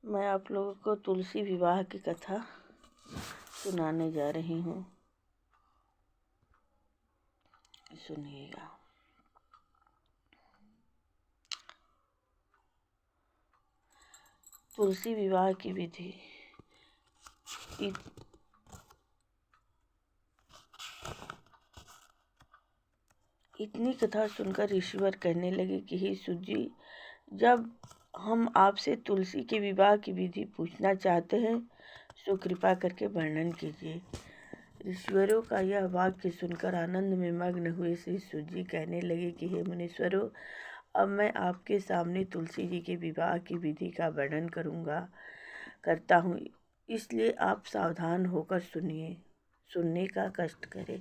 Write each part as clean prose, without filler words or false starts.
मैं आप लोगों को तुलसी विवाह की कथा सुनाने जा रही हूँ। सुनिएगा। तुलसी विवाह की विधि। इतनी कथा सुनकर ईश्वर कहने लगे कि हे सूत जी, जब हम आपसे तुलसी के विवाह की विधि पूछना चाहते हैं तो कृपा करके वर्णन कीजिए। ऋषिवरों का यह वाक्य सुनकर आनंद में मग्न हुए श्री सूत जी कहने लगे कि हे मुनीश्वरों, अब मैं आपके सामने तुलसी जी के विवाह की विधि का वर्णन करता हूँ, इसलिए आप सावधान होकर सुनिए। सुनने का कष्ट करें।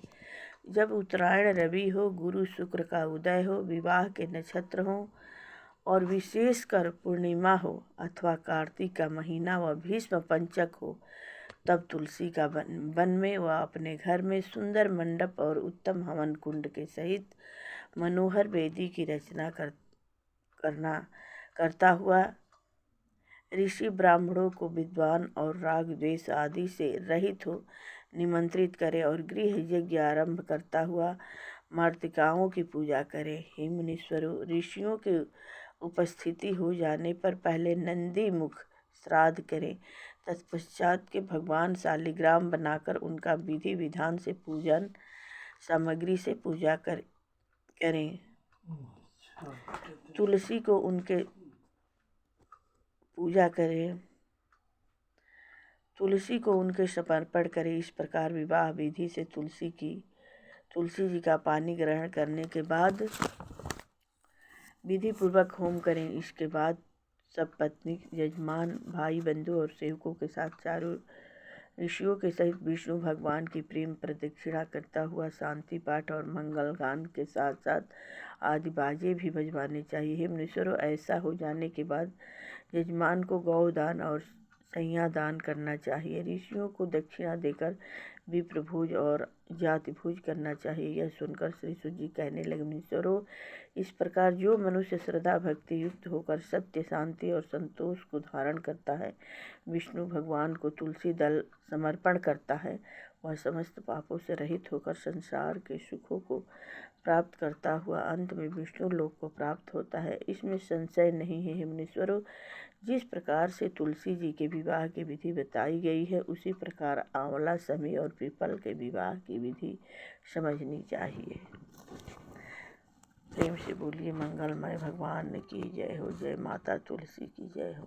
जब उत्तरायण रवि हो, गुरु शुक्र का उदय हो, विवाह के नक्षत्र हों और विशेषकर पूर्णिमा हो अथवा कार्तिक का महीना व भीष्म पंचक हो, तब तुलसी का वन में व अपने घर में सुंदर मंडप और उत्तम हवन कुंड के सहित मनोहर वेदी की रचना करता हुआ ऋषि ब्राह्मणों को विद्वान और राग द्वेष आदि से रहित हो निमंत्रित करे और गृह यज्ञ आरंभ करता हुआ मातृकाओं की पूजा करे। हे मुनीश्वरों, ऋषियों की उपस्थिति हो जाने पर पहले नंदी मुख श्राद्ध करें, तत्पश्चात के भगवान शालिग्राम बनाकर उनका विधि विधान से पूजन सामग्री से पूजा करें। तुलसी को उनके समर्पण करें। इस प्रकार विवाह विधि से तुलसी जी का पानी ग्रहण करने के बाद विधि पूर्वक होम करें। इसके बाद सब पत्नी, यजमान, भाई, बंधु और सेवकों के साथ चारों ऋषियों के सहित विष्णु भगवान की प्रेम प्रदक्षिणा करता हुआ शांति पाठ और मंगल गान के साथ साथ आदि बाजे भी बजवाने चाहिए। हे मुनीश्वरों, ऐसा हो जाने के बाद यजमान को गौदान और सैया दान करना चाहिए। ऋषियों को दक्षिणा देकर विप्र भोज और जाति भोज करना चाहिए। यह सुनकर श्री सूत जी कहने लगे, मुनीश्वरों, इस प्रकार जो मनुष्य श्रद्धा भक्ति युक्त होकर सत्य, शांति और संतोष को धारण करता है, विष्णु भगवान को तुलसी दल समर्पण करता है, वह समस्त पापों से रहित होकर संसार के सुखों को प्राप्त करता हुआ अंत में विष्णु लोक को प्राप्त होता है। इसमें संशय नहीं है। हे मुनीश्वरों, जिस प्रकार से तुलसी जी के विवाह की विधि बताई गई है, उसी प्रकार आंवला, समी और पीपल के विवाह की विधि समझनी चाहिए। प्रेम से बोलिए मंगलमय भगवान की जय हो। जय माता तुलसी की जय हो।